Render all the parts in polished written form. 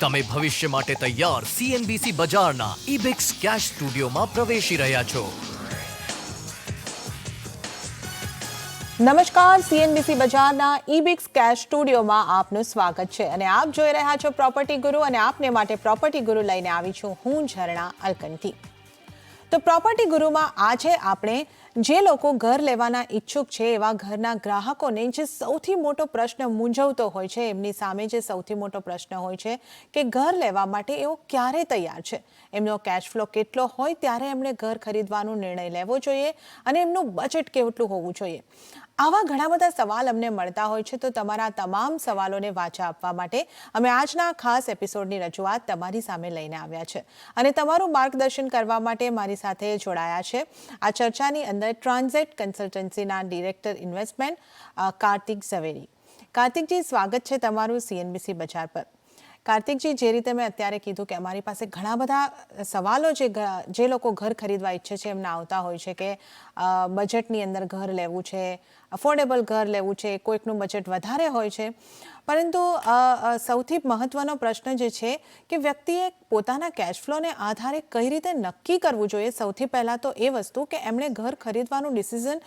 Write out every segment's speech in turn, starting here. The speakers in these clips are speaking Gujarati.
તમે ભવિષ્ય માટે તૈયાર સીએનબીસી બજારના ઇબિક્સ કેશ સ્ટુડિયોમાં પ્રવેશી રહ્યા છો. નમસ્કાર, સીએનબીસી બજારના ઇબિક્સ કેશ સ્ટુડિયોમાં આપનું સ્વાગત છે અને આપ જોઈ રહ્યા છો પ્રોપર્ટી ગુરુ અને આપને માટે પ્રોપર્ટી ગુરુ લઈને આવી છું હું ઝરણા અલકંઠી. તો પ્રોપર્ટી ગુરુમાં આજે આપણે જે લોકો ઘર લેવાના ઈચ્છુક છે એવા ઘરના ગ્રાહકોને જે સૌથી મોટો પ્રશ્ન મૂંઝવતો હોય છે, એમની સામે જે સૌથી મોટો પ્રશ્ન હોય છે કે ઘર લેવા માટે એઓ ક્યારે તૈયાર છે, એમનો કેશ ફ્લો કેટલો હોય ત્યારે એમણે ઘર ખરીદવાનો નિર્ણય લેવો જોઈએ અને એમનું બજેટ કેટલું હોવું જોઈએ. આવા ઘણા બધા સવાલ અમને મળતા હોય છે. તો તમારા તમામ સવાલોને વાચા આપવા માટે અમે આજના ખાસ એપિસોડની રજૂઆત તમારી સામે લઈને આવ્યા છે અને તમારું માર્ગદર્શન કરવા માટે મારી સાથે જોડાયા છે આ ચર્ચાની અંદર ટ્રાન્ઝેક્ટ કન્સલ્ટન્સીના ડિરેક્ટર ઇન્વેસ્ટમેન્ટ કાર્તિક ઝવેરી. કાર્તિકજી, સ્વાગત છે તમારું સીએનબીસી બજાર પર. કાર્તિકજી, જે રીતે મેં અત્યારે કીધું કે અમારી પાસે ઘણા બધા સવાલો જે લોકો ઘર ખરીદવા ઈચ્છે છે એમના આવતા હોય છે કે બજેટની અંદર ઘર લેવું છે, અફોર્ડેબલ ઘર લેવું છે, કોઈકનું બજેટ વધારે હોય છે, પરંતુ સૌથી મહત્વનો પ્રશ્ન જે છે કે વ્યક્તિએ પોતાના કેશ ફ્લોને આધારે કઈ રીતે નક્કી કરવું જોઈએ. સૌથી પહેલાં તો એ વસ્તુ કે એમણે ઘર ખરીદવાનું ડિસિઝન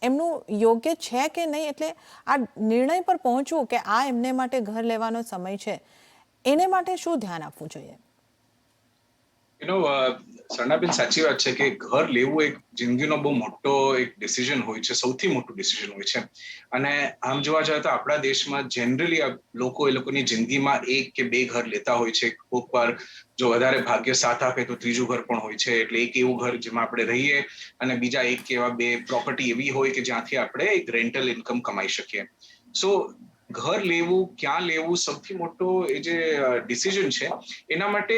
એમનું યોગ્ય છે કે નહીં, એટલે આ નિર્ણય પર પહોંચવું કે આ એમને માટે ઘર લેવાનો સમય છે, એને માટે શું ધ્યાન આપવું જોઈએ? સરણાબેન, સાચી વાત છે કે ઘર લેવું એક જિંદગીનો બહુ મોટો એક ડિસિઝન હોય છે, સૌથી મોટું ડિસિઝન હોય છે. અને આમ જોવા જાય તો આપણા દેશમાં જનરલી લોકો એ લોકોની જિંદગીમાં એક કે બે ઘર લેતા હોય છે. કોઈક વાર જો વધારે ભાગ્ય સાથ આપે તો ત્રીજું ઘર પણ હોય છે. એટલે એક એવું ઘર જેમાં આપણે રહીએ અને બીજા એક કે એવા બે પ્રોપર્ટી એવી હોય કે જ્યાંથી આપણે એક રેન્ટલ ઇન્કમ કમાઈ શકીએ. સો ઘર લેવું, ક્યાં લેવું, સૌથી મોટો એ જે ડિસિઝન છે એના માટે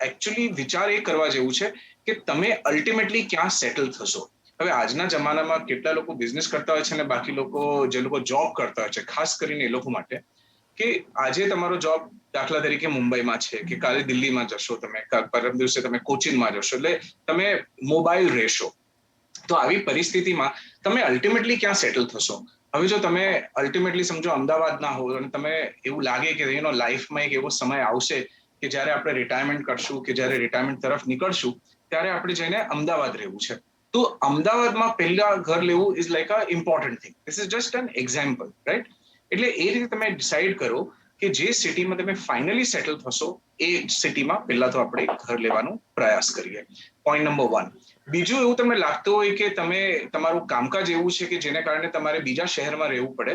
એકચ્યુઅલી વિચાર એ કરવા જેવું છે કે તમે અલ્ટિમેટલી ક્યાં સેટલ થશો. હવે આજના જમાનામાં કેટલા લોકો બિઝનેસ કરતા હોય છે અને બાકી લોકો જે લોકો જોબ કરતા હોય છે, ખાસ કરીને એ લોકો માટે કે આજે તમારો જોબ દાખલા તરીકે મુંબઈમાં છે કે કાલે દિલ્હીમાં જશો, તમે પરમ દિવસે તમે કોચીનમાં જશો, એટલે તમે મોબાઈલ રહેશો. તો આવી પરિસ્થિતિમાં તમે અલ્ટિમેટલી ક્યાં સેટલ થશો? હવે જો તમે અલ્ટિમેટલી સમજો અમદાવાદના હો અને તમે એવું લાગે કે લાઈફમાં એક એવો સમય આવશે કે જ્યારે આપણે રિટાયરમેન્ટ કરશું કે જ્યારે રિટાયરમેન્ટ તરફ નીકળશું ત્યારે આપણે જઈને અમદાવાદ રહેવું છે, તો અમદાવાદમાં પહેલા ઘર લેવું is like a important thing. This is just an example, right? એટલે એ રીતે તમે ડિસાઈડ કરો કે જે સિટીમાં તમે ફાઇનલી સેટલ થશો એ સિટીમાં પહેલા તો આપણે ઘર લેવાનો પ્રયાસ કરીએ. Point number 1. બીજું, એવું તમને લાગતું હોય કે તમે તમારું કામકાજ એવું છે કે જેને કારણે તમારે બીજા શહેરમાં રહેવું પડે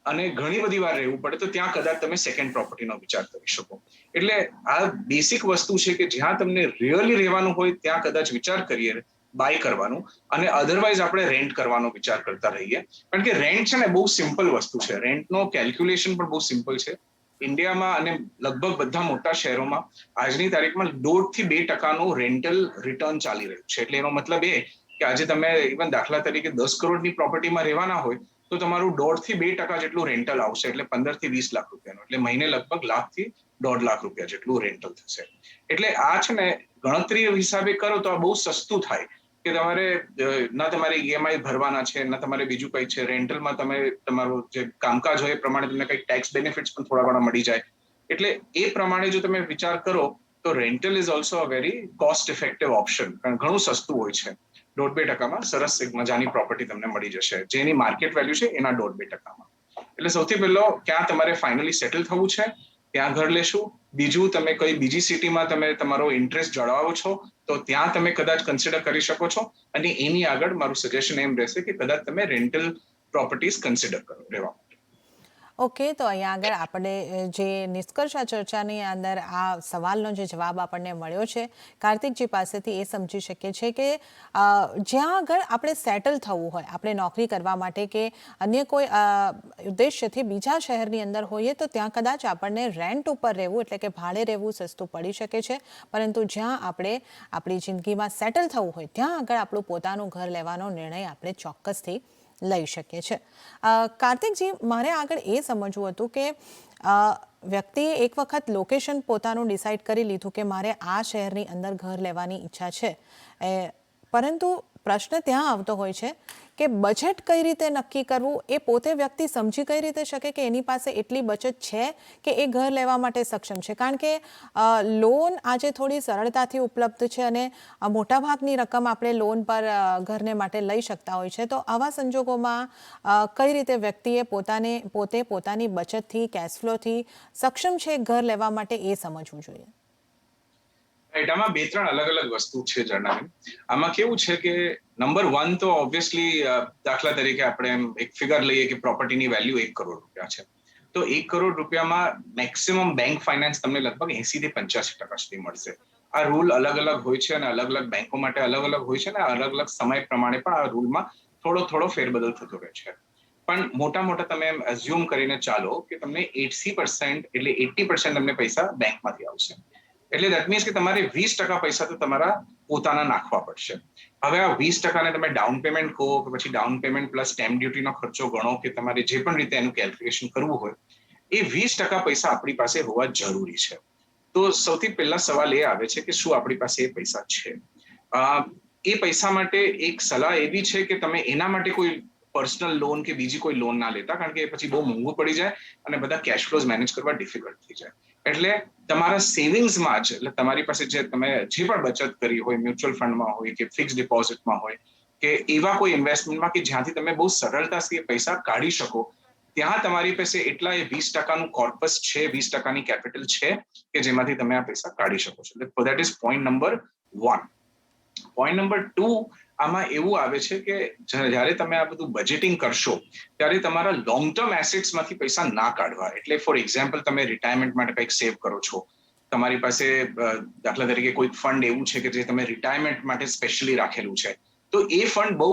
અને ઘણી બધી વાર રહેવું પડે, તો ત્યાં કદાચ તમે સેકન્ડ પ્રોપર્ટીનો વિચાર કરી શકો. એટલે આ બેસિક વસ્તુ છે કે જ્યાં તમને રિયલી રહેવાનું હોય ત્યાં કદાચ વિચાર કરીએ બાય કરવાનું, અને અધરવાઇઝ આપણે રેન્ટ કરવાનો વિચાર કરતા રહીએ. કારણ કે રેન્ટ છે ને બહુ સિમ્પલ વસ્તુ છે. રેન્ટનો કેલ્ક્યુલેશન પણ બહુ સિમ્પલ છે. ઇન્ડિયામાં અને લગભગ બધા મોટા શહેરોમાં આજની તારીખમાં 1.5% રેન્ટલ રિટર્ન ચાલી રહ્યું છે. એટલે એનો મતલબ એ કે આજે તમે ઇવન દાખલા તરીકે 10 કરોડની પ્રોપર્ટીમાં રહેવાના હોય તો તમારું 1.5% જેટલું રેન્ટલ આવશે, એટલે 15 થી 20 લાખ રૂપિયાનું. એટલે મહિને લગભગ લાખ થી 1.5 લાખ રૂપિયા જેટલું રેન્ટલ થશે. એટલે આ છે ને ગણતરી હિસાબે કરો તો આ બહુ સસ્તું થાય કે તમારે ના તમારે ઈએમઆઈ ભરવાના છે, ના તમારે બીજું કંઈ છે. રેન્ટલમાં તમે તમારું જે કામકાજ હોય એ પ્રમાણે તમને કંઈક ટેક્સ બેનિફિટ્સ પણ થોડા ઘણા મળી જાય. એટલે એ પ્રમાણે જો તમે વિચાર કરો તો rental is also a very cost effective option. કારણ ઘણું સસ્તું હોય છે. 1.5% સરસ એક મજાની પ્રોપર્ટી તમને મળી જશે, જેની માર્કેટ વેલ્યુ છે એના 1.5%. એટલે સૌથી પહેલો ક્યાં તમારે ફાઇનલી સેટલ થવું છે ત્યાં ઘર લેશું. બીજું, તમે કઈ બીજી સિટીમાં તમે તમારો ઇન્ટરેસ્ટ જળવાવો છો તો ત્યાં તમે કદાચ કન્સિડર કરી શકો છો. અને એની આગળ મારું સજેશન એમ રહેશે કે કદાચ તમે રેન્ટલ પ્રોપર્ટીઝ કન્સિડર કરો રહેવા માટે. ઓકે, તો અહીંયા આગળ આપણે જે નિષ્કર્ષ આ ચર્ચાની અંદર આ સવાલનો જે જવાબ આપણને મળ્યો છે કાર્તિકજી પાસેથી, એ સમજી શકીએ છીએ કે જ્યાં આગળ આપણે સેટલ થવું હોય, આપણે નોકરી કરવા માટે કે અન્ય કોઈ ઉદ્દેશ્યથી બીજા શહેરની અંદર હોઈએ તો ત્યાં કદાચ આપણને રેન્ટ ઉપર રહેવું એટલે કે ભાડે રહેવું સસ્તું પડી શકે છે. પરંતુ જ્યાં આપણે આપણી જિંદગીમાં સેટલ થવું હોય ત્યાં આગળ આપણું પોતાનું ઘર લેવાનો નિર્ણય આપણે ચોક્કસથી લઈ શકીએ છીએ. કાર્તિકજી, મારે આગળ એ સમજવું હતું કે વ્યક્તિએ એક વખત લોકેશન પોતાનું ડિસાઇડ કરી લીધું કે મારે આ શહેરની અંદર ઘર લેવાની ઈચ્છા છે, પરંતુ પ્રશ્ન ત્યાં આવતો હોય છે કે બજેટ કઈ રીતે નક્કી કરવું, એ પોતે વ્યક્તિ સમજી કઈ રીતે શકે કે એની પાસે એટલી બચત છે કે એ ઘર લેવા માટે સક્ષમ છે. કારણ કે લોન આજે થોડી સરળતાથી ઉપલબ્ધ છે અને મોટાભાગની રકમ આપણે લોન પર ઘરને માટે લઈ શકતા હોય છે. તો આવા સંજોગોમાં કઈ રીતે વ્યક્તિએ પોતે પોતાની બચતથી, કેશફ્લોથી સક્ષમ છે ઘર લેવા માટે એ સમજવું જોઈએ? રાઈટ, આમાં બે ત્રણ અલગ અલગ વસ્તુ છે જણાવી. આમાં કેવું છે કે નંબર 1 તો ઓબ્વિયસલી દાખલા તરીકે આપણે એમ એક ફિગર લઈએ કે પ્રોપર્ટીની વેલ્યુ 1 કરોડ રૂપિયા છે, તો 1 કરોડ રૂપિયામાં મેક્સિમમ બેંક ફાઇનાન્સ તમને લગભગ 80 થી 85% સુધી મળશે. આ રૂલ અલગ અલગ હોય છે અને અલગ અલગ બેંકો માટે અલગ અલગ હોય છે અને અલગ અલગ સમય પ્રમાણે પણ આ રૂલમાં થોડો ફેરબદલ થતો રહે છે. પણ મોટા તમે એમ એઝ્યુમ કરીને ચાલો કે તમને 80% એટલે 80% તમને પૈસા બેંકમાંથી આવશે. એટલે દેટ મીન્સ કે તમારે 20% પૈસા તો તમારા પોતાના નાખવા પડશે. હવે આ 20% તમે ડાઉન પેમેન્ટ કહો કે પછી ડાઉન પેમેન્ટ પ્લસ સ્ટેમ્પ ડ્યુટીનો ખર્ચો ગણો કે તમારે જે પણ રીતે એનું કેલ્ક્યુલેશન કરવું હોય, એ 20% પૈસા આપણી પાસે હોવા જરૂરી છે. તો સૌથી પહેલા સવાલ એ આવે છે કે શું આપણી પાસે એ પૈસા છે? એ પૈસા માટે એક સલાહ એવી છે કે તમે એના માટે કોઈ પર્સનલ લોન કે બીજી કોઈ લોન ના લેતા, કારણ કે પછી બહુ મોંઘું પડી જાય અને બધા કેશ ફ્લોઝ મેનેજ કરવા ડિફિકલ્ટ થઈ જાય. એટલે તમારા સેવિંગ્સમાં જ, એટલે તમારી પાસે જે તમે જે પણ બચત કરી હોય, મ્યુચ્યુઅલ ફંડમાં હોય કે ફિક્સ ડિપોઝિટમાં હોય કે એવા કોઈ ઇન્વેસ્ટમેન્ટમાં કે જ્યાંથી તમે બહુ સરળતાથી પૈસા કાઢી શકો, ત્યાં તમારી પાસે એટલા એ 20%નું કોર્પસ છે, 20%ની કેપિટલ છે કે જેમાંથી તમે આ પૈસા કાઢી શકો છો. એટલે that is point number 1. Point number 2 આમાં એવું આવે છે કે જ્યારે તમે આ બધું બજેટિંગ કરશો ત્યારે તમારા લોંગ ટર્મ એસેટ્સમાંથી પૈસા ના કાઢવા. એટલે ફોર એક્ઝામ્પલ તમે રિટાયરમેન્ટ માટે કંઈક સેવ કરો છો, તમારી પાસે દાખલા તરીકે કોઈ ફંડ એવું છે કે જે તમે રિટાયરમેન્ટ માટે સ્પેશિયલી રાખેલું છે, તો એ ફંડ બહુ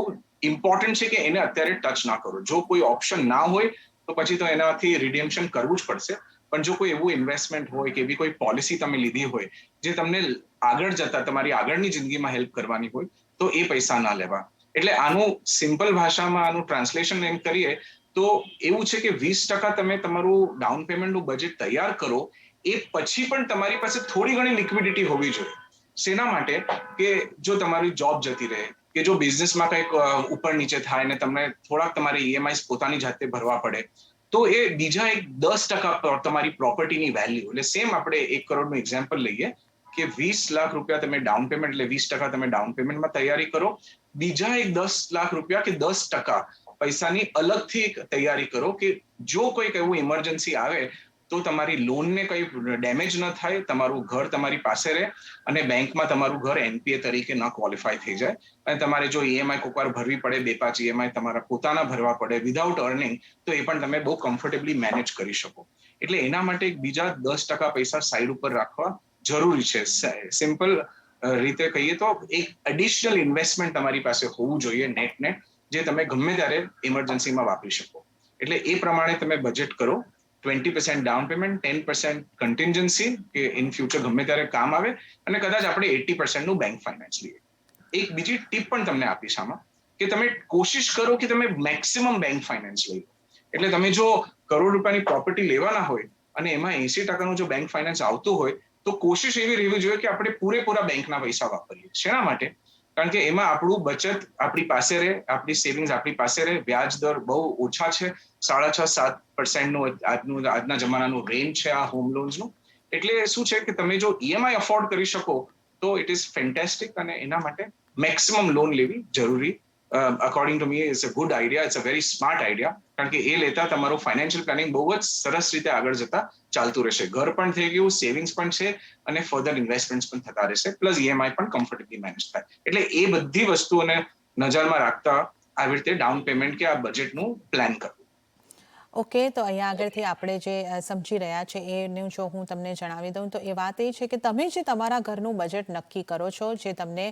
ઇમ્પોર્ટન્ટ છે કે એને અત્યારે ટચ ના કરો. જો કોઈ ઓપ્શન ના હોય તો પછી તો એનાથી રિડેમ્પશન કરવું જ પડશે. પણ જો કોઈ એવું ઇન્વેસ્ટમેન્ટ હોય કે એવી કોઈ પોલિસી તમે લીધી હોય જે તમને આગળ જતા તમારી આગળની જિંદગીમાં હેલ્પ કરવાની હોય, તો એ પૈસા ના લેવા. એટલે આનું સિમ્પલ ભાષામાં આનું ટ્રાન્સલેશન એમ કરીએ તો એવું છે કે 20% તમે તમારું ડાઉન પેમેન્ટનું બજેટ તૈયાર કરો, એ પછી પણ તમારી પાસે થોડી ઘણી લિક્વિડિટી હોવી જોઈએ. શેના માટે? કે જો તમારી જોબ જતી રહે કે જો બિઝનેસમાં કંઈક ઉપર નીચે થાય ને તમને થોડાક તમારી ઈએમઆઈ પોતાની જાતે ભરવા પડે, તો એ બીજા એક 10% તમારી પ્રોપર્ટીની વેલ્યુ, એટલે સેમ આપણે 1 કરોડનું એક્ઝામ્પલ લઈએ કે 20 લાખ રૂપિયા તમે ડાઉન પેમેન્ટ એટલે 20% તમે ડાઉન પેમેન્ટમાં તૈયારી કરો, બીજા એક 10 લાખ રૂપિયા કે 10% પૈસાની અલગથી તૈયારી કરો કે જો કોઈક એવું ઇમરજન્સી આવે તો તમારી લોનને કંઈ ડેમેજ ન થાય, તમારું ઘર તમારી પાસે રહે અને બેંકમાં તમારું ઘર એનપીએ તરીકે ન ક્વોલિફાય થઈ જાય. અને તમારે જો ઈએમઆઈ કોઈક વાર ભરવી પડે, 2-5 ઈએમઆઈ તમારા પોતાના ભરવા પડે વિધાઉટ અર્નિંગ, તો એ પણ તમે બહુ કમ્ફર્ટેબલી મેનેજ કરી શકો. એટલે એના માટે બીજા 10% પૈસા સાઈડ ઉપર રાખવા જરૂરી છે. સિમ્પલ રીતે કહીએ તો એક એડિશનલ ઇન્વેસ્ટમેન્ટ તમારી પાસે હોવું જોઈએ નેટ, જે તમે ગમે ત્યારે ઇમરજન્સીમાં વાપરી શકો. એટલે એ પ્રમાણે તમે બજેટ કરો. 20% ડાઉન પેમેન્ટ, 10% કન્ટિન્જન્સી કે ઇન ફ્યુચર ગમે ત્યારે કામ આવે, અને કદાચ આપણે 80%નું બેંક ફાઇનાન્સ લઈએ. એક બીજી ટીપ પણ તમને આપીશ આમાં કે તમે કોશિશ કરો કે તમે મેક્સિમમ બેંક ફાઇનાન્સ લઈ લો. એટલે તમે જો કરોડ રૂપિયાની પ્રોપર્ટી લેવાના હોય અને એમાં 80%નું જો બેંક ફાઇનાન્સ આવતું હોય તો કોશિશ એવી રહેવી જોઈએ કે આપણે પૂરેપૂરા બેંકના પૈસા વાપરીએ. શેના માટે? કારણ કે એમાં આપણું બચત આપણી પાસે રહે, આપણી સેવિંગ્સ આપણી પાસે રહે, વ્યાજ દર બહુ ઓછા છે, 6.5-7%નું આજના જમાનાનું રેન્જ છે આ હોમ લોન્સનું. એટલે શું છે કે તમે જો ઈએમઆઈ અફોર્ડ કરી શકો તો ઇટ ઇઝ ફેન્ટેસ્ટિક, અને એના માટે મેક્સિમમ લોન લેવી જરૂરી according to me is a good idea. It's a very smart idea, કારણ કે એ લેતા તમારું ફાઇનાન્શિયલ પ્લાનિંગ બહુ જ સરસ રીતે આગળ જતા ચાલતું રહેશે. ઘર પણ થઈ ગયું, સેવિંગ્સ પણ છે અને ફર્ધર ઇન્વેસ્ટમેન્ટ પણ થતા રહેશે, પ્લસ ઈએમઆઈ પણ કમ્ફર્ટેબલી મેનેજ થાય. એટલે એ બધી વસ્તુઓને નજરમાં રાખતા આવી રીતે ડાઉન પેમેન્ટ કે આ બજેટનું પ્લાન કરવું. ઓકે, તો અહીંયા આગળથી આપણે જે સમજી રહ્યા છે એનું જો હું તમને જણાવી દઉં તો એ વાત એ છે કે તમે જે તમારા ઘરનું બજેટ નક્કી કરો છો, જે તમને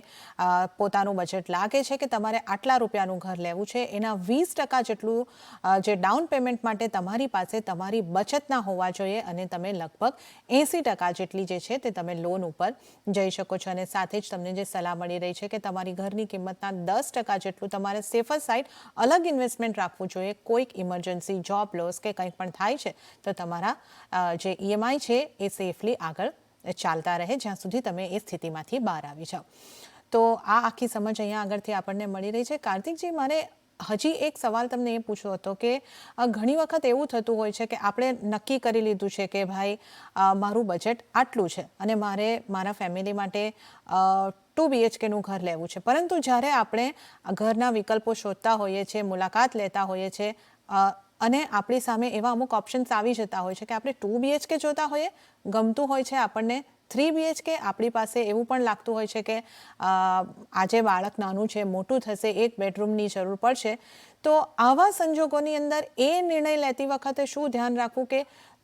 પોતાનું બજેટ લાગે છે કે તમારે આટલા રૂપિયાનું ઘર લેવું છે, એના 20% જેટલું જે ડાઉન પેમેન્ટ માટે તમારી પાસે તમારી બચતના હોવા જોઈએ, અને તમે લગભગ 80% જેટલી જે છે તે તમે લોન ઉપર જઈ શકો છો. અને સાથે જ તમને જે સલાહ મળી રહી છે કે તમારી ઘરની કિંમતના 10% જેટલું તમારે સેફર સાઇડ અલગ ઇન્વેસ્ટમેન્ટ રાખવું જોઈએ. કોઈક ઇમરજન્સી, જોબ લોસ કે કંઈ પણ થાય છે તો તમારા જે ઈએમઆઈ છે એ સેફલી આગળ ચાલતા રહે જ્યાં સુધી તમે એ સ્થિતિમાંથી બહાર આવી જાઓ. તો આ આખી સમજ અહીંયા આગળથી આપણને મળી રહી છે. કાર્તિકજી, મારે હજી એક સવાલ તમને એ પૂછવો હતો કે ઘણી વખત એવું થતું હોય છે કે આપણે નક્કી કરી લીધું છે કે ભાઈ મારું બજેટ આટલું છે અને મારે મારા ફેમિલી માટે 2 BHKનું ઘર લેવું છે, પરંતુ જ્યારે આપણે ઘરના વિકલ્પો શોધતા હોઈએ છીએ, મુલાકાત લેતા હોઈએ છીએ અને આપણી સામે એવા અમુક ઓપ્શન્સ આવી જતા હોય છે કે આપણે 2 BHK જોતા હોઈએ, ગમતું હોય છે આપણને 3 BHK, આપણી પાસે એવું પણ લાગતું હોય છે કે આજે બાળક નાનું છે, મોટું થશે, 1 બેડરૂમની જરૂર પડશે. તો આવા સંજોગોની અંદર એ નિર્ણય લેતી વખતે શું ધ્યાન રાખવું કે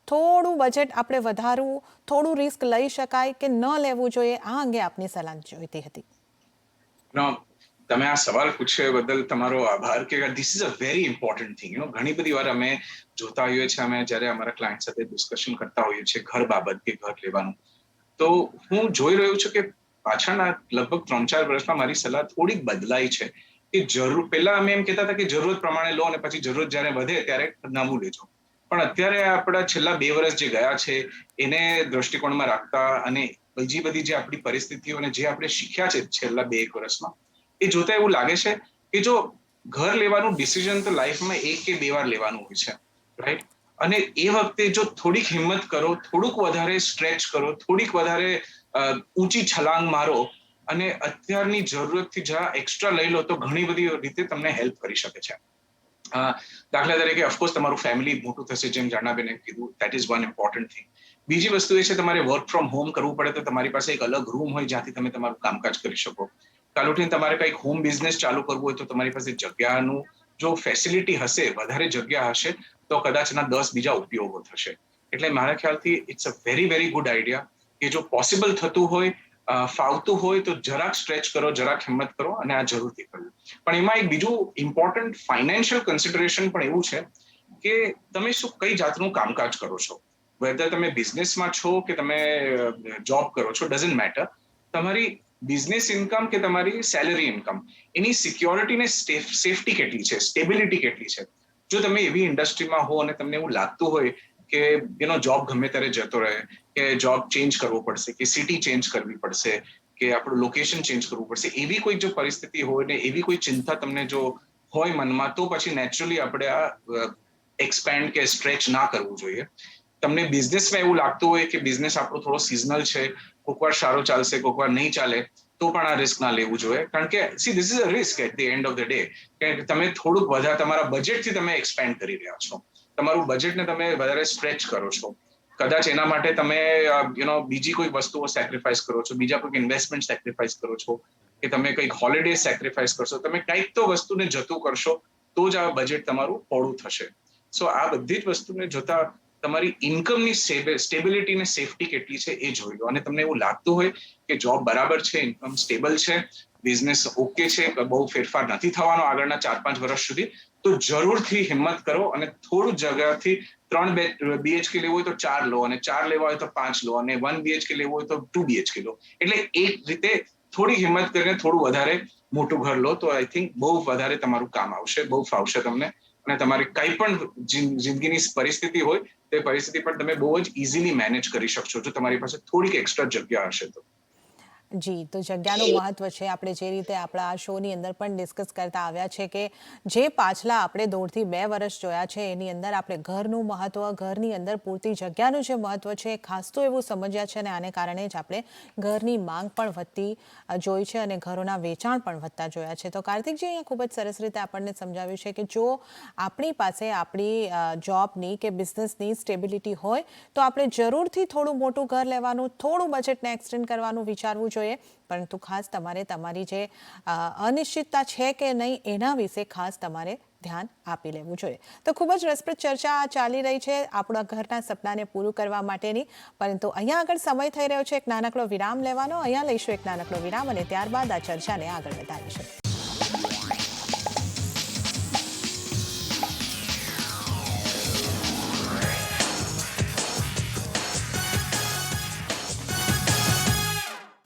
થોડું બજેટ આપણે વધારવું, થોડું રિસ્ક લઈ શકાય કે ન લેવું જોઈએ? આ અંગે આપની સલાહ જોઈતી હતી. તમે આ સવાલ પૂછ્યો એ બદલ તમારો આભાર કે this is a very important thing. ઘણી બધી વાર અમે જોતા હોઈએ છીએ, અમે જ્યારે અમારા ક્લાયન્ટ સાથે ડિસ્કશન કરતા હોઈએ છીએ ઘર બાબત કે ઘર લેવાનું, તો હું જોઈ રહ્યો છું કે પાછળના લગભગ 3-4 વર્ષમાં મારી સલાહ થોડીક બદલાઈ છે કે પહેલા અમે એમ કહેતા હતા કે જરૂરત પ્રમાણે લો અને પછી જરૂરત જ્યારે વધે ત્યારે નવું લેજો. પણ અત્યારે આપણા છેલ્લા 2 વર્ષ જે ગયા છે એને દ્રષ્ટિકોણમાં રાખતા અને બીજી બધી જે આપણી પરિસ્થિતિઓ અને જે આપણે શીખ્યા છે છેલ્લા 2-1 વર્ષમાં, એ જોતા એવું લાગે છે કે જો ઘર લેવાનું ડિસિઝન તો લાઈફમાં 1 કે 2 વાર લેવાનું હોય છે, રાઈટ? અને એ વખતે જો થોડીક હિંમત કરો, થોડુંક વધારે સ્ટ્રેચ કરો, થોડીક વધારે ઊંચી છલાંગ મારો અને અત્યારની જરૂરતથી જરા એક્સ્ટ્રા લઈ લો તો ઘણી બધી રીતે તમને હેલ્પ કરી શકે છે. દાખલા તરીકે ઓફકોર્સ તમારું ફેમિલી મોટું થશે, જેમ જાણાબેને કીધું, that is one important thing. બીજી વસ્તુ એ છે તમારે વર્ક ફ્રોમ હોમ કરવું પડે તો તમારી પાસે એક અલગ રૂમ હોય જ્યાંથી તમે તમારું કામકાજ કરી શકો. કાલ ઉઠીને તમારે કંઈક હોમ બિઝનેસ ચાલુ કરવું હોય તો તમારી પાસે જગ્યાનું જો ફેસિલિટી હશે, વધારે જગ્યા હશે તો કદાચ એના 10 બીજા ઉપયોગો થશે. એટલે મારા ખ્યાલથી it's a very very good idea કે જો પોસિબલ થતું હોય, ફાવતું હોય તો જરાક સ્ટ્રેચ કરો, જરાક હિંમત કરો અને આ જરૂરથી કરવું. પણ એમાં એક બીજું ઇમ્પોર્ટન્ટ ફાઇનાન્શિયલ કન્સિડરેશન પણ એવું છે કે તમે શું કઈ જાતનું કામકાજ કરો છો. વેધર તમે બિઝનેસમાં છો કે તમે જોબ કરો છો, ડઝન્ટ મેટર. તમારી બિઝનેસ ઇન્કમ કે તમારી સેલરી ઇન્કમ, એની સિક્યોરિટી ને સેફટી કેટલી છે, સ્ટેબિલિટી કેટલી છે. જો તમે એવી ઇન્ડસ્ટ્રીમાં હો અને તમને એવું લાગતું હોય કે એનો જોબ ગમે ત્યારે જતો રહે, કે જોબ ચેન્જ કરવો પડશે, કે સિટી ચેન્જ કરવી પડશે, કે આપણું લોકેશન ચેન્જ કરવું પડશે, એવી કોઈ જો પરિસ્થિતિ હોય ને એવી કોઈ ચિંતા તમને જો હોય મનમાં, તો પછી નેચરલી આપણે આ એક્સપેન્ડ કે સ્ટ્રેચ ના કરવું જોઈએ. તમને બિઝનેસમાં એવું લાગતું હોય કે બિઝનેસ આપણો થોડો સિઝનલ છે, કોઈક વાર સારો ચાલશે, કોઈક વાર નહીં ચાલે, તો પણ આ રિસ્ક ના લેવું જોઈએ. કારણ કે see this is a risk at the end of the day કે તમે થોડુંક વધારે તમારા બજેટથી તમે એક્સપેન્ડ કરી રહ્યા છો, તમારું બજેટને તમે વધારે સ્ટ્રેચ કરો છો. કદાચ એના માટે તમે બીજી કોઈ વસ્તુઓ સેક્રિફાઈસ કરો છો, બીજા કોઈ ઇન્વેસ્ટમેન્ટ સેક્રિફાઈસ કરો છો, કે તમે કંઈક હોલિડે સેક્રિફાઈસ કરશો, તમે કંઈક તો વસ્તુને જતું કરશો તો જ આ બજેટ તમારું પહોળું થશે. સો આ બધી જ વસ્તુને જોતા તમારી ઇન્કમની સ્ટેબિલિટી ને સેફટી કેટલી છે એ જોઈ લો. અને તમને એવું લાગતું હોય કે જોબ બરાબર છે, ઇન્કમ સ્ટેબલ છે, બિઝનેસ ઓકે છે, બહુ ફેરફાર નથી થવાનો આગળના 4-5 વર્ષ સુધી, તો જરૂરથી હિંમત કરો અને થોડું જગ્યાથી 3 BHK લેવું હોય તો 4 લો, અને 4 લેવા હોય તો 5 લો, અને 1 BHK લેવું હોય તો 2 BHK લો. એટલે એક રીતે થોડી હિંમત કરીને થોડું વધારે મોટું ઘર લો તો આઈ થિંક બહુ વધારે તમારું કામ આવશે, બહુ ફાવશે તમને. અને તમારી કઈ પણ જિંદગીની પરિસ્થિતિ હોય તે પરિસ્થિતિ પણ તમે બહુ જ ઇઝીલી મેનેજ કરી શકશો જો તમારી પાસે થોડીક એક્સ્ટ્રા જગ્યા હશે તો. જી, તો જગ્યાનું મહત્વ છે. આપણે જે રીતે આપણા આ શોની અંદર પણ ડિસ્કસ કરતા આવ્યા છે કે જે પાછલા આપણે 1.5થી 2 વર્ષ જોયા છે એની અંદર આપણે ઘરનું મહત્વ, ઘરની અંદર પૂરતી જગ્યાનું જે મહત્વ છે એ ખાસ તો એવું સમજ્યા છે, અને આને કારણે જ આપણે ઘરની માંગ પણ વધતી જોઈ છે અને ઘરોના વેચાણ પણ વધતા જોયા છે. તો કાર્તિકજી અહીંયા ખૂબ જ સરસ રીતે આપણને સમજાવ્યું છે કે જો આપણી પાસે આપણી જોબની કે બિઝનેસની સ્ટેબિલિટી હોય તો આપણે જરૂરથી થોડું મોટું ઘર લેવાનું, થોડું બજેટને એક્સટેન્ડ કરવાનું વિચારવું જોઈએ. પરંતુ ખાસ તમારે તમારી જે અનિશ્ચિતતા છે કે નહીં એના વિશે ખાસ તમારે ધ્યાન આપી લેવું જોઈએ. તો ખૂબ જ રસપ્રદ ચર્ચા ચાલી રહી છે આપણા ઘરના સપનાને પૂરું કરવા માટેની, પરંતુ અહીંયા આગળ સમય થઈ રહ્યો છે એક નાનકડો વિરામ લેવાનો. અહીંયા લઈશું એક નાનકડો વિરામ અને ત્યારબાદ આ ચર્ચાને આગળ વધારીશું.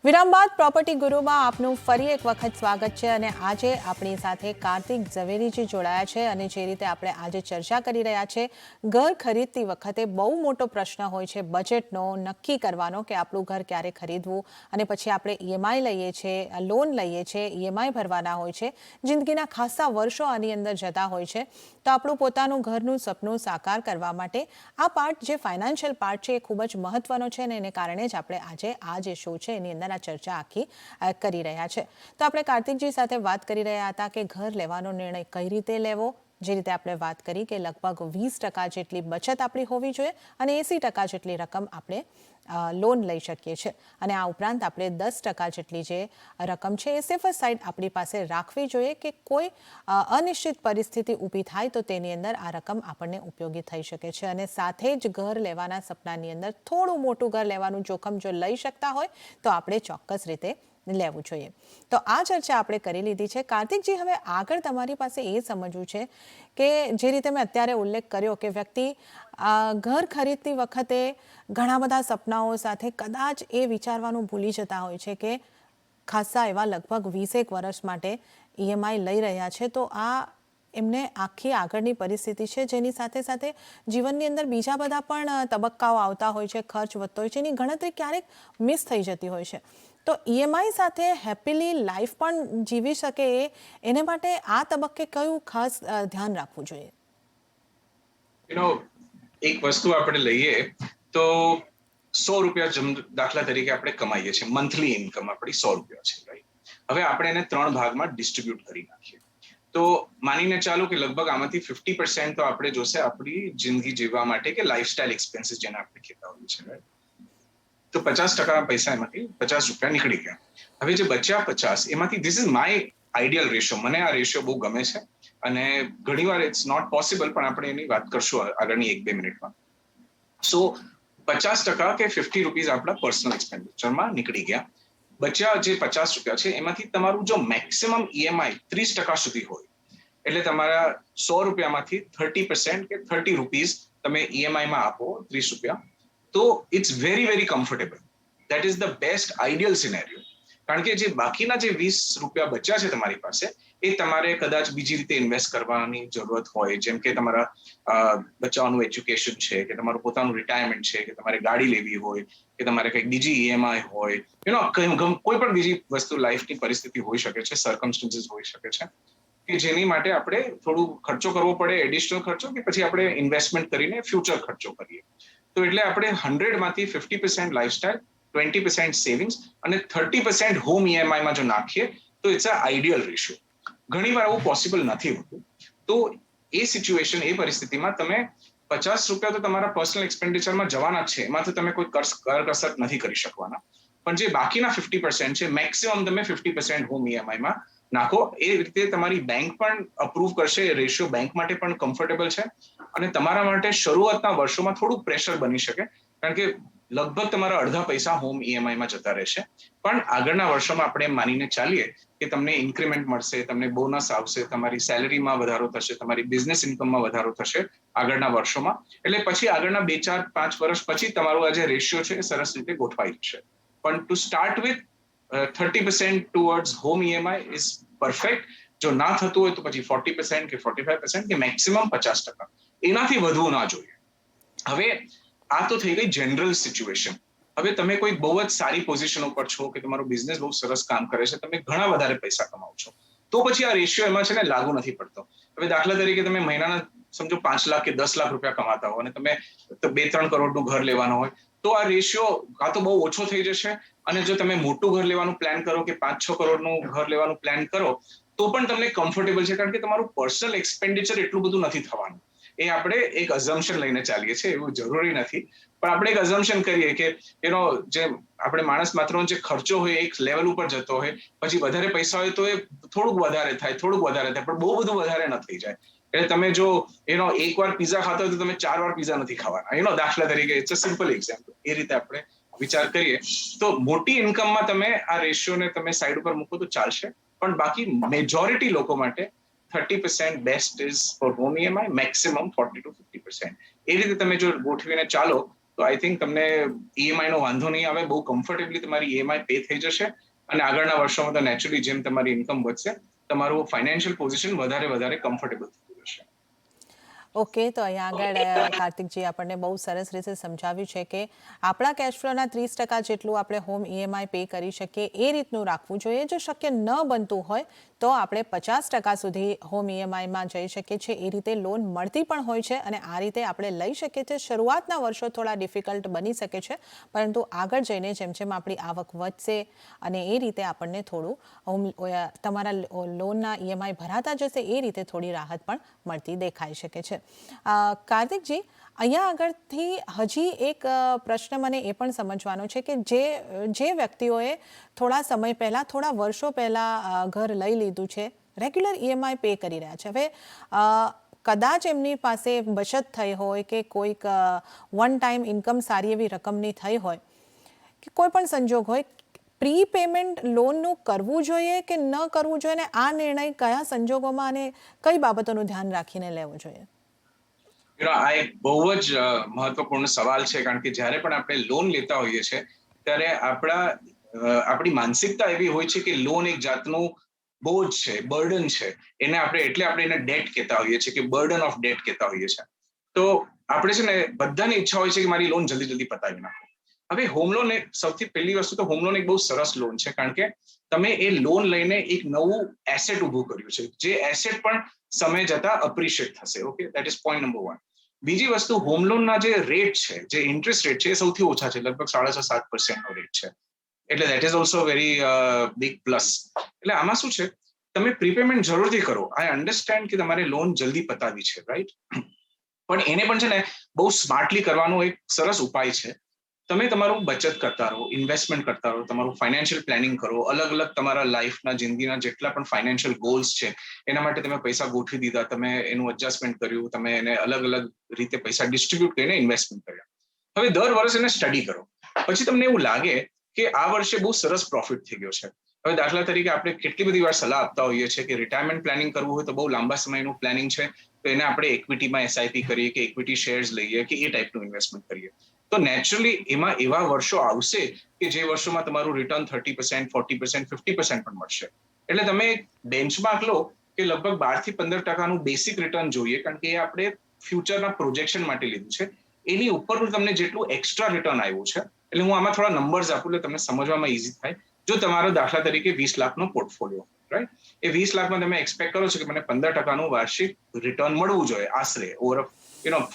વિરામ બાદ પ્રોપર્ટી ગુરુમાં આપનું ફરી એક વખત સ્વાગત છે અને આજે આપણી સાથે કાર્તિક ઝવેરીજી જોડાયા છે અને જે રીતે આપણે આજે ચર્ચા કરી રહ્યા છે, ઘર ખરીદતી વખતે બહુ મોટો પ્રશ્ન હોય છે બજેટનો, નક્કી કરવાનો કે આપણું ઘર ક્યારે ખરીદવું અને પછી આપણે ઈએમઆઈ લઈએ છીએ, લોન લઈએ છીએ, ઈએમઆઈ ભરવાના હોય છે, જિંદગીના ખાસા વર્ષો આની અંદર જતા હોય છે. તો આપણું પોતાનું ઘરનું સપનું સાકાર કરવા માટે આ પાર્ટ જે ફાઇનાન્શિયલ પાર્ટ છે એ ખૂબ જ મહત્વનો છે અને એને કારણે જ આપણે આજે આ જે શો છે એની અંદર ચર્ચા આખી કરી રહ્યા છે. તો આપણે કાર્તિકજી સાથે વાત કરી રહ્યા હતા કે ઘર લેવાનો નિર્ણય કઈ રીતે લેવો, જે રીતે આપણે વાત કરી કે લગભગ 20% જેટલી બચત આપણી હોવી જોઈએ અને 80% જેટલી રકમ આપણે લોન લઈ શકીએ છીએ અને આ ઉપરાંત આપણે 10% જેટલી જે રકમ છે એ સેફર સાઇડ આપણી પાસે રાખવી જોઈએ કે કોઈ અનિશ્ચિત પરિસ્થિતિ ઊભી થાય તો તેની અંદર આ રકમ આપણને ઉપયોગી થઈ શકે છે અને સાથે જ ઘર લેવાના સપનાની અંદર થોડું મોટું ઘર લેવાનું જોખમ જો લઈ શકતા હોય તો આપણે ચોક્કસ રીતે લેવું જોઈએ. તો આ ચર્ચા આપણે કરી લીધી છે. કાર્તિકજી, હવે આગળ તમારી પાસે એ સમજવું છે કે જે રીતે મેં અત્યારે ઉલ્લેખ કર્યો કે વ્યક્તિ ઘર ખરીદતી વખતે ઘણા બધા સપનાઓ સાથે કદાચ એ વિચારવાનું ભૂલી જતા હોય છે કે ખાસા એવા લગભગ 20 વર્ષ માટે ઈએમઆઈ લઈ રહ્યા છે, તો આ એમને આખી આગળની પરિસ્થિતિ છે જેની સાથે સાથે જીવનની અંદર બીજા બધા પણ તબક્કાઓ આવતા હોય છે, ખર્ચ વધતો હોય છે, એની ગણતરી ક્યારેક મિસ થઈ જતી હોય છે. તો ઈએમઆઈ સાથે હેપીલી લાઈફ પણ જીવી શકે એને માટે આ તબક્કે કયું ખાસ ધ્યાન રાખવું જોઈએ? એક વસ્તુ આપણે લઈએ તો 100 રૂપિયા દાખલા તરીકે આપણે કમાઈએ છીએ, મંથલી ઇન્કમ આપણી 100 રૂપિયા છે, રાઈટ? હવે આપણે એને 3 ભાગમાં ડિસ્ટ્રીબ્યુટ કરી નાખીએ તો માનીને ચાલો કે લગભગ આમાંથી 50% તો આપણે જોશે આપણી જિંદગી જીવવા માટે કે લાઇફસ્ટાઇલ એક્સપેન્સીસ જેને આપણે કહેતા હોઈએ છીએ, રાઈટ? તો 50% પૈસા એમાંથી 50 રૂપિયા નીકળી ગયા. હવે જે બચ્યા 50 એમાંથી this is my ideal ratio, મને આ રેશિયો બહુ ગમે છે અને ઘણીવાર ઇટ્સ નોટ પોસિબલ, પણ આપણે એની વાત કરશું આગળની 1-2 મિનિટમાં. સો 50% કે 50 રૂપીઝ આપણા પર્સનલ એક્સપેન્ડિચરમાં નીકળી ગયા. બચ્યા જે 50 રૂપિયા છે એમાંથી તમારું જો મેક્સિમમ ઈએમઆઈ 30% સુધી હોય એટલે તમારા 100 રૂપિયામાંથી 30% કે 30 રૂપીઝ તમે ઈએમઆઈમાં આપો, 30 રૂપિયા, તો it's very very comfortable. That is the best ideal scenario. કારણ કે જે બાકીના જે 20 રૂપિયા બચ્યા છે તમારી પાસે એ તમારે કદાચ બીજી રીતે ઇન્વેસ્ટ કરવાની જરૂરત હોય, જેમ કે તમારા બચ્ચાઓનું એજ્યુકેશન છે, કે તમારું પોતાનું રિટાયરમેન્ટ છે, કે તમારે ગાડી લેવી હોય, કે તમારે કંઈક બીજી ઈએમઆઈ હોય, કોઈ પણ બીજી વસ્તુ લાઈફની પરિસ્થિતિ હોઈ શકે છે, સર્કમસ્ટન્સીસ હોઈ શકે છે કે જેની માટે આપણે થોડું ખર્ચો કરવો પડે, એડિશનલ ખર્ચો, કે પછી આપણે ઇન્વેસ્ટમેન્ટ કરીને ફ્યુચર ખર્ચો કરીએ. તો એટલે આપણે 100માંથી 50% લાઇફસ્ટાઇલ, 20% સેવિંગ્સ અને 30% હોમ ઈએમઆઈમાં જો નાખીએ તો ઇટ્સ અ આઈડિયલ રેશિયો. ઘણીવાર આવું પોસિબલ નથી હોતું. તો એ સિચ્યુએશન, એ પરિસ્થિતિમાં તમે 50 રૂપિયા તો તમારા પર્સનલ એક્સપેન્ડિચરમાં જવાના જ છે, એમાંથી તમે કોઈ કરકસર નથી કરી શકવાના. પણ જે બાકીના 50% છે, મેક્સિમમ તમે 50% હોમ ઈએમઆઈમાં નાખો. એ રીતે તમારી બેંક પણ અપ્રૂવ કરશે, એ રેશિયો બેંક માટે પણ કમ્ફર્ટેબલ છે અને તમારા માટે શરૂઆતના વર્ષોમાં થોડુંક પ્રેશર બની શકે, કારણ કે લગભગ તમારા અડધા પૈસા હોમ ઈએમઆઈમાં જતા રહેશે. પણ આગળના વર્ષોમાં આપણે માનીને ચાલીએ કે તમને ઇન્ક્રીમેન્ટ મળશે, તમને બોનસ આવશે, તમારી સેલરીમાં વધારો થશે, તમારી બિઝનેસ ઇન્કમમાં વધારો થશે આગળના વર્ષોમાં, એટલે પછી આગળના 2, 4, 5 વર્ષ પછી તમારું આ જે રેશિયો છે એ સરસ રીતે ગોઠવાઈ જશે. પણ to start with 30% towards home EMI is perfect. જો ના થતું હોય તો પછી 40% કે 45% કે મેક્સિમમ 50%, એનાથી વધુ ના જોઈએ. હવે આ તો થઈ ગઈ જનરલ સિચ્યુએશન. હવે તમે કોઈ બહુ જ સારી પોઝિશન ઉપર છો, કે તમારો બિઝનેસ બહુ સરસ કામ કરે છે, તમે ઘણા વધારે પૈસા કમાવો છો, તો પછી આ રેશિયો એમાં છે ને લાગુ નથી પડતો. હવે દાખલા તરીકે તમે મહિનાના સમજો 5 લાખ કે 10 લાખ રૂપિયા કમાતા હો અને તમે 2-3 કરોડનું ઘર લેવાનું હોય તો આ રેશિયો કાં તો બહુ ઓછો થઈ જશે, અને જો તમે મોટું ઘર લેવાનું પ્લાન કરો કે 5-6 કરોડનું ઘર લેવાનું પ્લાન કરો તો પણ તમને કમ્ફર્ટેબલ છે, કારણ કે તમારું પર્સનલ એક્સપેન્ડિચર એટલું બધું નથી થવાનું. એ આપણે એક અઝમ્પશન લઈને ચાલીએ છીએ, એવું જરૂરી નથી, પણ આપણે એક અઝમ્પશન કરીએ કે એનો જે આપણે માણસ માત્રનો જે ખર્ચો હોય એક લેવલ ઉપર જતો હોય, પછી વધારે પૈસા હોય તો એ થોડુંક વધારે થાય, પણ બહુ બધું વધારે ન થઈ જાય. એટલે તમે જો એકવાર પિઝા ખાતા હોય તો તમે 4 વાર પિઝા નથી ખાવાના, દાખલા તરીકે. It's a simple example. એ રીતે આપણે વિચાર કરીએ તો મોટી ઇન્કમમાં તમે આ રેશિયોને તમે સાઈડ ઉપર મૂકો તો ચાલશે, પણ બાકી મેજોરિટી લોકો માટે 30% best is four home EMI, maximum 40 to 50%. એ રીતે તમે જો ગોઠવીને ચાલો તો આઈ થિંક તમને ઈએમઆઈ નો વાંધો નહીં આવે, બહુ કમ્ફર્ટેબલી તમારી ઈએમઆઈ પે થઈ જશે અને આગળના વર્ષોમાં તો નેચરલી જેમ તમારી ઇન્કમ વધશે તમારું ફાઇનાન્શિયલ પોઝિશન વધારે કમ્ફર્ટેબલ થતું જશે. ઓકે, તો અહીંયા આગળ કાર્તિકજી આપણને બહુ સરસ રીતે સમજાવ્યું છે કે આપણા કેશ ફ્લોના 30% જેટલું આપણે હોમ ઈએમઆઈ પે કરી શકીએ એ રીતનું રાખવું જોઈએ. જો શક્ય ન બનતું હોય તો આપણે 50% સુધી હોમ ઈએમઆઈમાં જઈ શકીએ છીએ. એ રીતે લોન મળતી પણ હોય છે અને આ રીતે આપણે લઈ શકીએ છીએ. શરૂઆતના વર્ષો થોડા ડિફિકલ્ટ બની શકે છે, પરંતુ આગળ જઈને જેમ જેમ આપણી આવક વધશે અને એ રીતે આપણને થોડું તમારા લોનના ઈએમઆઈ ભરાતા જશે એ રીતે થોડી રાહત પણ મળતી દેખાઈ શકે છે. કાર્તિકજી, અહીંયા આગળથી હજી એક પ્રશ્ન મને એ પણ સમજવાનો છે કે જે વ્યક્તિઓએ થોડા સમય પહેલાં, થોડા વર્ષો પહેલાં ઘર લઈ લીધું છે, રેગ્યુલર ઈએમઆઈ પે કરી રહ્યા છે, હવે કદાચ એમની પાસે બચત થઈ હોય કે કોઈક વન ટાઈમ ઇન્કમ સારી એવી રકમની થઈ હોય કે કોઈ પણ સંજોગ હોય, પ્રી પેમેન્ટ લોનનું કરવું જોઈએ કે ન કરવું જોઈએ, અને આ નિર્ણય કયા સંજોગોમાં અને કઈ બાબતોનું ધ્યાન રાખીને લેવો જોઈએ? આ એક બહુ જ મહત્વપૂર્ણ સવાલ છે, કારણ કે જ્યારે પણ આપણે લોન લેતા હોઈએ છીએ ત્યારે આપણી માનસિકતા એવી હોય છે કે લોન એક જાતનું બોજ છે, બર્ડન છે. આપણે એને ડેટ કહેતા હોઈએ છીએ, કે બર્ડન ઓફ ડેટ કહેતા હોઈએ છીએ. તો આપણે છે ને બધાની ઈચ્છા હોય છે કે મારી લોન જલ્દી પતાવી નાખો. હવે હોમ લોન સૌથી પહેલી વસ્તુ તો હોમ લોન એક બહુ સરસ લોન છે, કારણ કે તમે એ લોન લઈને એક નવું એસેટ ઊભું કર્યું છે, જે એસેટ પણ સમય જતા અપ્રિશિએટ થશે. Okay, that is point number 1. બીજી વસ્તુ, હોમ લોનના જે રેટ છે, જે ઇન્ટરેસ્ટ રેટ છે, એ સૌથી ઓછા છે, લગભગ 6.5-7% નો રેટ છે. એટલે that is also very big plus. એટલે આમાં શું છે, તમે પ્રીપેમેન્ટ જરૂરથી કરો. આઈ અન્ડરસ્ટેન્ડ કે તમારે લોન જલ્દી પતાવી છે, રાઈટ, પણ એને પણ છે ને બહુ સ્માર્ટલી કરવાનો એક સરસ ઉપાય છે. તમે તમારું બચત કરતા રહો, ઇન્વેસ્ટમેન્ટ કરતા રહો, તમારું ફાઇનાન્શિયલ પ્લાનિંગ કરો, અલગ તમારા લાઈફના જિંદગીના જેટલા પણ ફાઇનાન્શિયલ ગોલ્સ છે એના માટે તમે પૈસા ગોઠવી દીધા, તમે એનું એડજસ્ટમેન્ટ કર્યું, તમે એને અલગ રીતે પૈસા ડિસ્ટ્રીબ્યુટ કરીને ઇન્વેસ્ટમેન્ટ કર્યા. હવે દર વર્ષ એને સ્ટડી કરો. પછી તમને એવું લાગે કે આ વર્ષે બહુ સરસ પ્રોફિટ થઈ ગયો છે. હવે દાખલા તરીકે આપણે કેટલી બધી વાર સલાહ આપતા હોઈએ છીએ કે રિટાયરમેન્ટ પ્લાનિંગ કરવું હોય તો બહુ લાંબા સમયનું પ્લાનિંગ છે, તો એને આપણે ઇક્વિટીમાં એસઆઈપી કરીએ કે ઇક્વિટી શેર્સ લઈએ કે એ ટાઈપનું ઇન્વેસ્ટમેન્ટ કરીએ. તો નેચરલી એમાં એવા વર્ષો આવશે કે જે વર્ષોમાં તમારું રિટર્ન 30%, 40%, 50% પણ મળશે. એટલે તમે બેન્ચમાર્ક લો કે લગભગ 12-15% બેસિક રિટર્ન જોઈએ, કારણ કે એ આપણે ફ્યુચરના પ્રોજેક્શન માટે લીધું છે. એની ઉપરનું તમને જેટલું એક્સ્ટ્રા રિટર્ન આવ્યું છે, એટલે હું આમાં થોડા નંબર્સ આપું એટલે તમને સમજવામાં ઈઝી થાય. જો તમારો દાખલા તરીકે 20 લાખનો પોર્ટફોલિયો, રાઈટ, એ 20 લાખમાં તમે એક્સપેક્ટ કરો છો કે મને 15% વાર્ષિક રિટર્ન મળવું જોઈએ આશરે ઓવર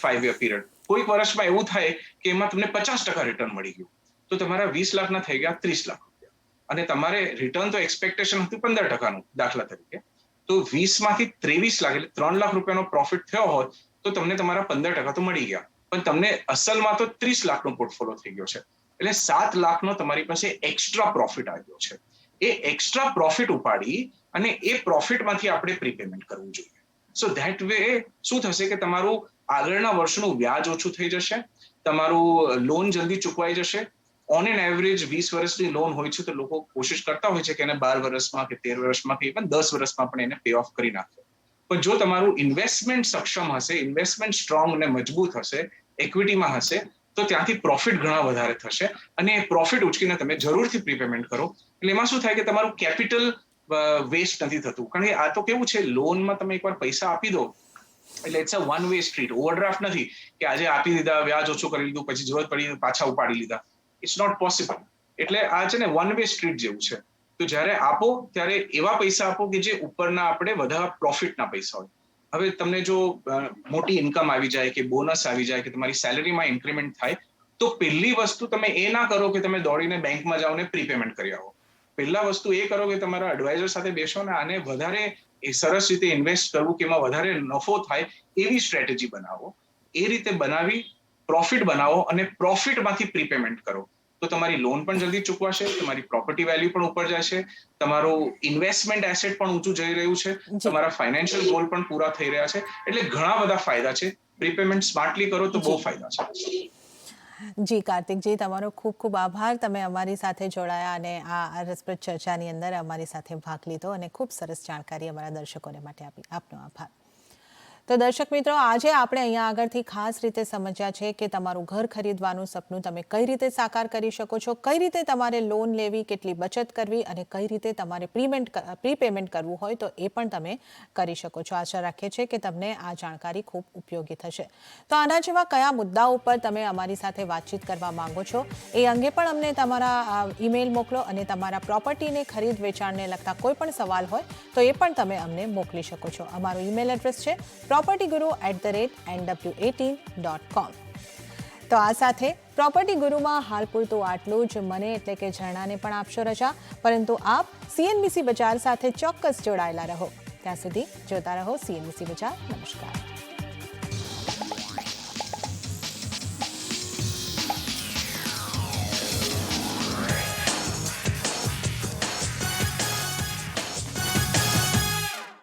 5 year પીરિયડ. કોઈક વર્ષમાં એવું થાય કે એમાં તમને 50% રિટર્ન મળી ગયું, તો તમારા 20 લાખના થઈ ગયા 30 લાખ રૂપિયા. અને તમારે રિટર્ન તો એક્સપેક્ટેશન હતું 15%, દાખલા તરીકે, તો 20 માંથી 23 લાખ એટલે 3 લાખ રૂપિયાનો પ્રોફિટ થયો હોત તો તમને તમારા 15% તો મળી ગયા, પણ તમને અસલમાં તો 30 લાખનો પોર્ટફોલિયો થઈ ગયો છે. એટલે 7 લાખનો તમારી પાસે એક્સ્ટ્રા પ્રોફિટ આવ્યો છે. એ એક્સ્ટ્રા પ્રોફિટ ઉપાડી અને એ પ્રોફિટમાંથી આપણે પ્રીપેમેન્ટ કરવું જોઈએ. સો ધેટ વે શું થશે કે તમારું આગળના વર્ષનું વ્યાજ ઓછું થઈ જશે, તમારું લોન જલ્દી ચૂકવાઈ જશે. ઓન એન એવરેજ 20 વર્ષની લોન હોય છે તો લોકો કોશિશ કરતા હોય છે કે એને 12 વર્ષમાં કે 13 વર્ષમાં કે ઇવન 10 વર્ષમાં પણ એને પે ઓફ કરી નાખે. પણ જો તમારું ઇન્વેસ્ટમેન્ટ સક્ષમ હશે, ઇન્વેસ્ટમેન્ટ સ્ટ્રોંગ અને મજબૂત હશે, ઇક્વિટીમાં હશે, તો ત્યાંથી પ્રોફિટ ઘણા વધારે થશે અને એ પ્રોફિટ ઉચકીને તમે જરૂરથી પ્રીપેમેન્ટ કરો. એટલે એમાં શું થાય કે તમારું કેપિટલ વેસ્ટ નથી થતું. કારણ કે આ તો કેવું છે, લોનમાં તમે એકવાર પૈસા આપી દો એટલે it's a one way street. Overdraft નથી કે આજે આપી દીધા, વ્યાજ ઓછું કરી લીધું, પછી જરૂરત પડી પાછા ઉપાડી લીધા. It's not possible. એટલે આ છે ને વન વે સ્ટ્રીટ જેવું છે. તો જ્યારે આપો ત્યારે એવા પૈસા આપો કે જે ઉપરના આપણે વધારે પ્રોફિટના પૈસા હોય. હવે તમને જો મોટી ઇન્કમ આવી જાય કે બોનસ આવી જાય કે તમારી સેલેરીમાં ઇન્ક્રીમેન્ટ થાય, તો પહેલી વસ્તુ તમે એ ના કરો કે તમે દોડીને બેંકમાં જાઓ ને પ્રીપેમેન્ટ કરી આવો. પહેલા વસ્તુ એ કરો કે તમારા એડવાઇઝર સાથે બેસો ને આને વધારે સરસ રીતે ઇન્વેસ્ટ કરવું કે એમાં વધારે નફો થાય એવી સ્ટ્રેટેજી બનાવો. એ રીતે બનાવી પ્રોફિટ બનાવો અને પ્રોફિટમાંથી પ્રીપેમેન્ટ કરો. તો તમારી લોન પણ જલ્દી ચૂકવાશે, તમારી પ્રોપર્ટી વેલ્યુ પણ ઉપર જશે, તમારું ઇન્વેસ્ટમેન્ટ એસેટ પણ ઊંચું જઈ રહ્યું છે, તમારા ફાઇનાન્શિયલ ગોલ પણ પૂરા થઈ રહ્યા છે. એટલે ઘણા બધા ફાયદા છે. પ્રીપેમેન્ટ સ્માર્ટલી કરો તો બહુ ફાયદા છે. જી કાર્તિકજી, તમારો ખૂબ ખૂબ આભાર. તમે અમારી સાથે જોડાયા અને આ રસપ્રદ ચર્ચાની અંદર અમારી સાથે ભાગ લીધો અને ખૂબ સરસ જાણકારી અમારા દર્શકોને માટે આપી. આપનો આભાર. તો દર્શક મિત્રો, આજે આપણે અહીંયા આગળથી ખાસ રીતે સમજ્યા છે કે તમારું ઘર ખરીદવાનું સપનું તમે કઈ રીતે સાકાર કરી શકો છો, કઈ રીતે તમારે લોન લેવી, કેટલી બચત કરવી અને કઈ રીતે તમારે પ્રીપેમેન્ટ કરવું હોય તો એ પણ તમે કરી શકો છો. આશા રાખીએ છીએ કે તમને આ જાણકારી ખૂબ ઉપયોગી થશે. તો આના જેવા કયા મુદ્દાઓ ઉપર તમે અમારી સાથે વાતચીત કરવા માંગો છો એ અંગે પણ અમને તમારા ઈમેલ મોકલો અને તમારા પ્રોપર્ટીને ખરીદ વેચાણને લગતા કોઈ પણ સવાલ હોય તો એ પણ તમે અમને મોકલી શકો છો. અમારો ઈમેલ એડ્રેસ છે propertyguru@nw18.com. તો આ સાથે પ્રોપર્ટી ગુરુમાં હાલ પૂરતું આટલું જ. મને એટલે કે ઝરણાને પણ આપશો રજા, પરંતુ આપ CNBC બજાર સાથે ચોક્કસ જોડાયેલા રહો. ત્યાં સુધી જોતા રહો CNBC બજાર. નમસ્કાર.